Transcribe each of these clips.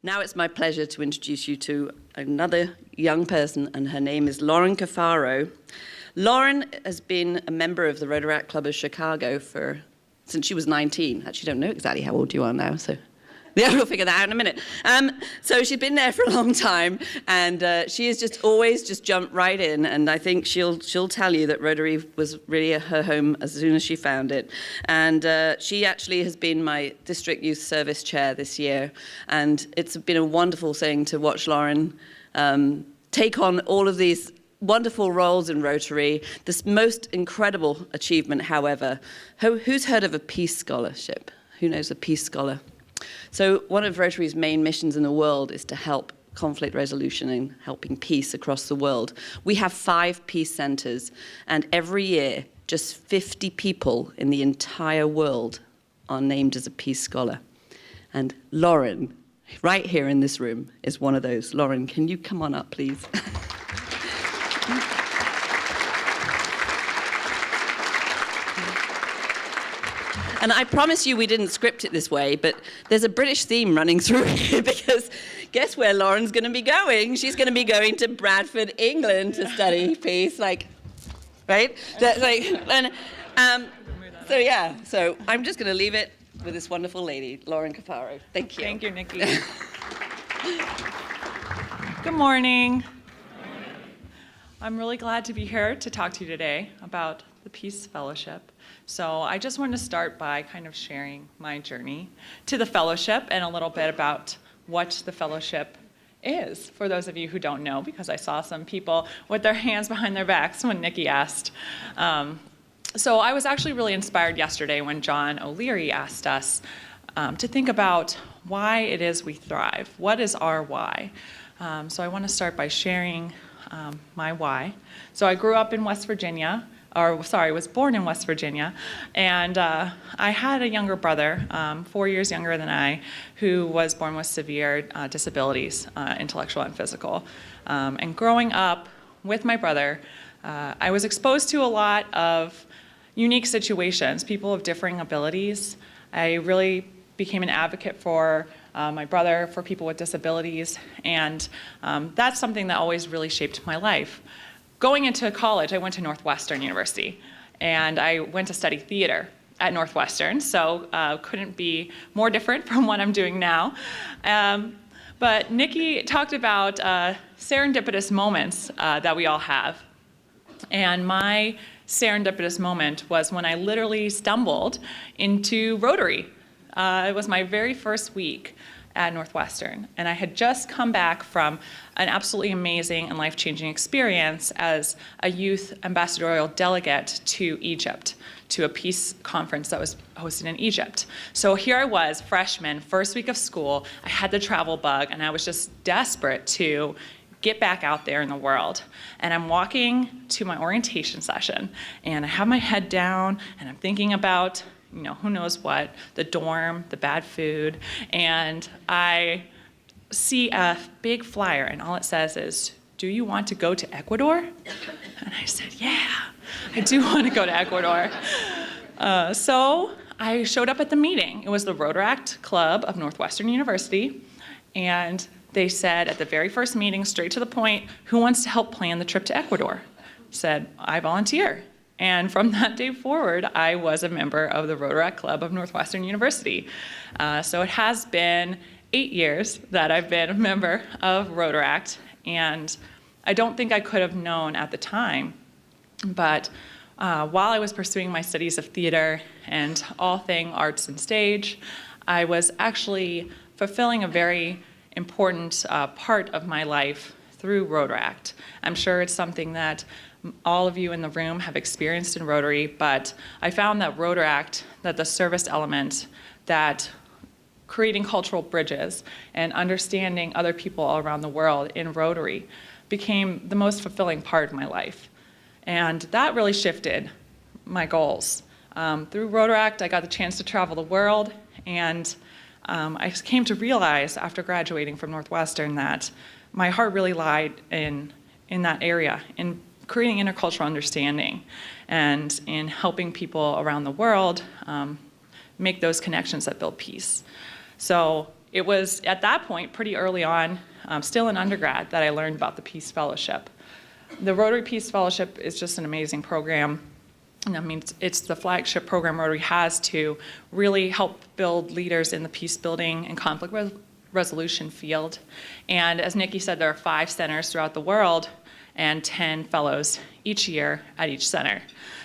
Now it's my pleasure to introduce you to another young person, and her name is Lauren Coffaro. Lauren has been a member of the Rotary Club of Chicago since she was 19. Actually, don't know exactly how old you are now, so yeah, we'll figure that out in a minute. So she's been there for a long time, and she has just always jumped right in. And I think she'll tell you that Rotary was really her home as soon as she found it. And she actually has been my district youth service chair this year, and it's been a wonderful thing to watch Lauren take on all of these wonderful roles in Rotary. This most incredible achievement, however, who's heard of a peace scholarship? Who knows a peace scholar? So one of Rotary's main missions in the world is to help conflict resolution and helping peace across the world. We have 5 peace centers, and every year, just 50 people in the entire world are named as a peace scholar. And Lauren, right here in this room, is one of those. Lauren, can you come on up, please? And I promise you we didn't script it this way, but there's a British theme running through here, because guess where Lauren's going to be going? She's going to be going to Bradford, England to study peace, right? So I'm just going to leave it with this wonderful lady, Lauren Coffaro. Thank you. Thank you, Nikki. Good morning. I'm really glad to be here to talk to you today about the Peace Fellowship. So I just wanted to start by kind of sharing my journey to the fellowship and a little bit about what the fellowship is, for those of you who don't know, because I saw some people with their hands behind their backs when Nikki asked. So I was actually really inspired yesterday when John O'Leary asked us to think about why it is we thrive. What is our why? So I want to start by sharing my why. So I grew up in West Virginia. Was born in West Virginia, and I had a younger brother, 4 years younger than I, who was born with severe disabilities, intellectual and physical. And growing up with my brother, I was exposed to a lot of unique situations, people of differing abilities. I really became an advocate for my brother, for people with disabilities, and that's something that always really shaped my life. Going into college, I went to Northwestern University, and I went to study theater at Northwestern, so couldn't be more different from what I'm doing now. But Nikki talked about serendipitous moments that we all have. And my serendipitous moment was when I literally stumbled into Rotary. It was my very first week at Northwestern, and I had just come back from an absolutely amazing and life-changing experience as a youth ambassadorial delegate to Egypt, to a peace conference that was hosted in Egypt. So here I was, freshman, first week of school. I had the travel bug, and I was just desperate to get back out there in the world. And I'm walking to my orientation session, and I have my head down, and I'm thinking about who knows what, the dorm, the bad food, and I see a big flyer, and all it says is, "Do you want to go to Ecuador?" And I said, "Yeah, I do want to go to Ecuador." So I showed up at the meeting. It was the Rotary Club of Northwestern University, and they said at the very first meeting, straight to the point, "Who wants to help plan the trip to Ecuador?" I said, "I volunteer." And from that day forward, I was a member of the Rotary Club of Northwestern University. So it has been 8 years that I've been a member of Rotaract, and I don't think I could have known at the time, but while I was pursuing my studies of theater and all thing arts and stage, I was actually fulfilling a very important part of my life through Rotaract. I'm sure it's something that all of you in the room have experienced in Rotary, but I found that Rotaract, that the service element, that creating cultural bridges and understanding other people all around the world in Rotary became the most fulfilling part of my life. And that really shifted my goals. Through Rotaract, I got the chance to travel the world, and I came to realize after graduating from Northwestern that my heart really lied in that area, in creating intercultural understanding and in helping people around the world make those connections that build peace. So it was at that point, pretty early on, still in undergrad, that I learned about the Peace Fellowship. The Rotary Peace Fellowship is just an amazing program. And I mean, it's the flagship program Rotary has to really help build leaders in the peace building and conflict resolution field. And as Nikki said, there are 5 centers throughout the world and 10 fellows each year at each center.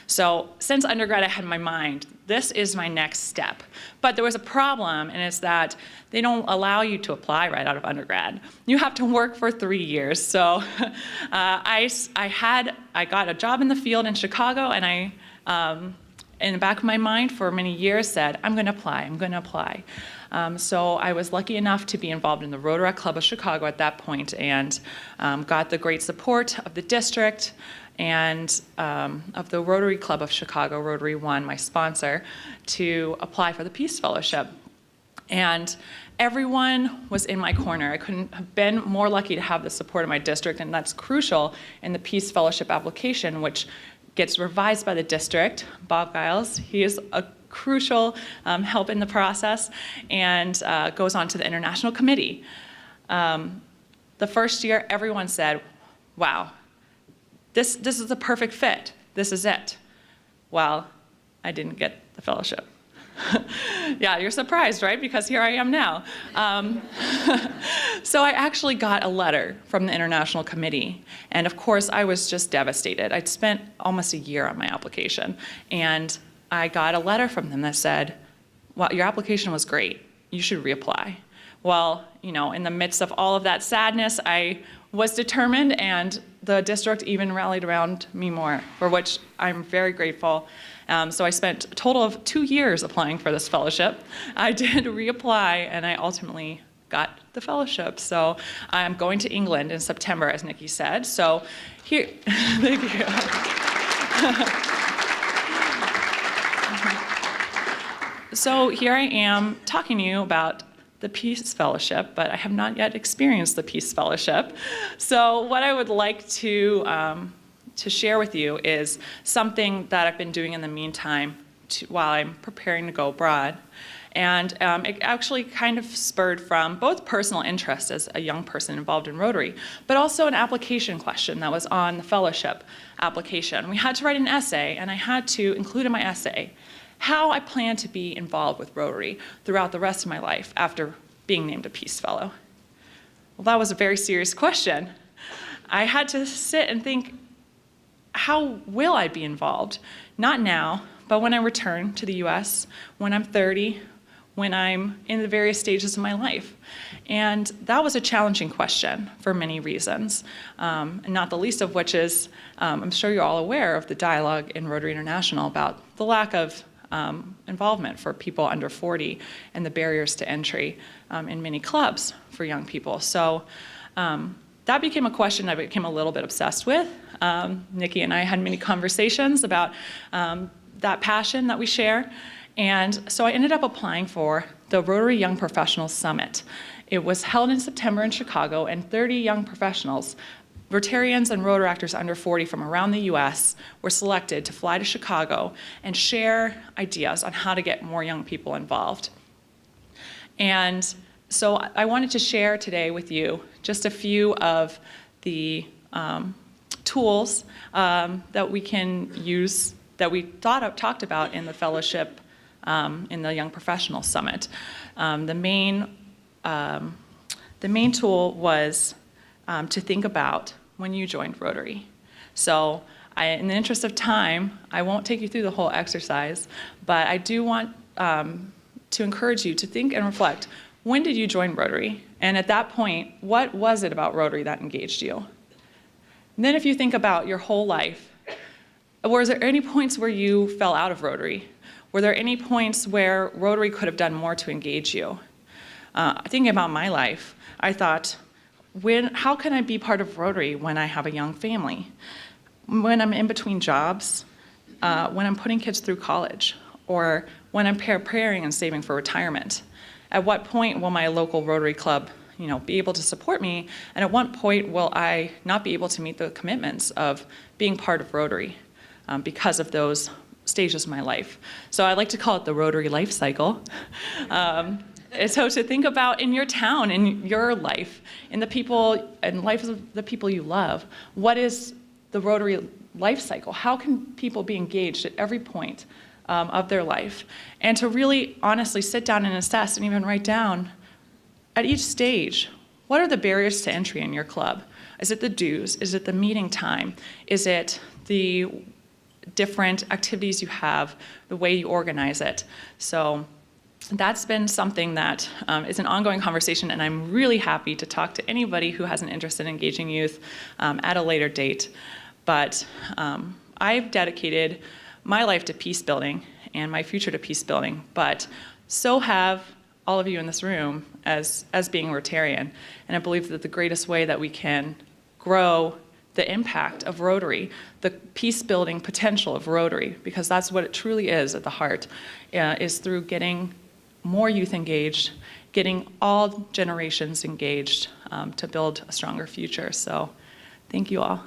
So since undergrad, I had in my mind, this is my next step. But there was a problem, and it's that they don't allow you to apply right out of undergrad. You have to work for 3 years. So I got a job in the field in Chicago, and I, in the back of my mind for many years, said, I'm going to apply. So I was lucky enough to be involved in the Rotary Club of Chicago at that point, and got the great support of the district and of the Rotary Club of Chicago, Rotary One, my sponsor, to apply for the Peace Fellowship. And everyone was in my corner. I couldn't have been more lucky to have the support of my district, and that's crucial in the Peace Fellowship application, which gets revised by the district. Bob Giles, he is a crucial help in the process, and goes on to the International Committee. The first year, everyone said, wow, this is the perfect fit. This is it. Well, I didn't get the fellowship. Yeah, you're surprised, right? Because here I am now. So I actually got a letter from the International Committee. And of course, I was just devastated. I'd spent almost a year on my application. And I got a letter from them that said, well, your application was great. You should reapply. Well, you know, in the midst of all of that sadness, I was determined, and the district even rallied around me more, for which I'm very grateful. So I spent a total of 2 years applying for this fellowship. I did reapply, and I ultimately got the fellowship. So I'm going to England in September, as Nikki said. So here, thank you. So here I am talking to you about the Peace Fellowship, but I have not yet experienced the Peace Fellowship. So what I would like to share with you is something that I've been doing in the meantime while I'm preparing to go abroad. And it actually kind of spurred from both personal interest as a young person involved in Rotary, but also an application question that was on the fellowship application. We had to write an essay, and I had to include in my essay how I plan to be involved with Rotary throughout the rest of my life after being named a Peace Fellow. Well, that was a very serious question. I had to sit and think, how will I be involved? Not now, but when I return to the US, when I'm 30, when I'm in the various stages of my life. And that was a challenging question for many reasons, and not the least of which is, I'm sure you're all aware of the dialogue in Rotary International about the lack of involvement for people under 40 and the barriers to entry in many clubs for young people. So that became a question I became a little bit obsessed with. Nikki and I had many conversations about that passion that we share. And so I ended up applying for the Rotary Young Professionals Summit. It was held in September in Chicago, and 30 young professionals, Rotarians and Rotaractors under 40 from around the US were selected to fly to Chicago and share ideas on how to get more young people involved. And so I wanted to share today with you just a few of the tools that we can use that we talked about in the fellowship in the Young Professional Summit. The main tool was to think about when you joined Rotary. So in the interest of time, I won't take you through the whole exercise, but I do want to encourage you to think and reflect, when did you join Rotary? And at that point, what was it about Rotary that engaged you? And then if you think about your whole life, were there any points where you fell out of Rotary? Were there any points where Rotary could have done more to engage you? Thinking about my life, I thought, how can I be part of Rotary when I have a young family? When I'm in between jobs, when I'm putting kids through college, or when I'm preparing and saving for retirement? At what point will my local Rotary Club be able to support me? And at what point will I not be able to meet the commitments of being part of Rotary because of those stages of my life? So I like to call it the Rotary life cycle. So to think about in your town, in your life, in the people and life of the people you love, what is the Rotary life cycle? How can people be engaged at every point of their life? And to really honestly sit down and assess and even write down at each stage, what are the barriers to entry in your club? Is it the dues? Is it the meeting time? Is it the different activities you have, the way you organize it? So that's been something that is an ongoing conversation, and I'm really happy to talk to anybody who has an interest in engaging youth at a later date. But I've dedicated my life to peace building and my future to peace building, but so have all of you in this room as being Rotarian. And I believe that the greatest way that we can grow the impact of Rotary, the peace-building potential of Rotary, because that's what it truly is at the heart, is through getting more youth engaged, getting all generations engaged to build a stronger future. So thank you all.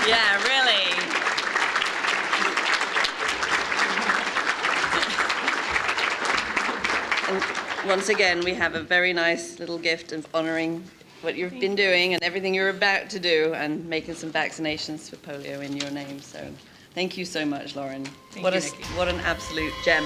Yeah, really. And once again, we have a very nice little gift of honoring what you've been doing and everything you're about to do, and making some vaccinations for polio in your name. So thank you so much, Lauren. Thank you, Nikki. What an absolute gem.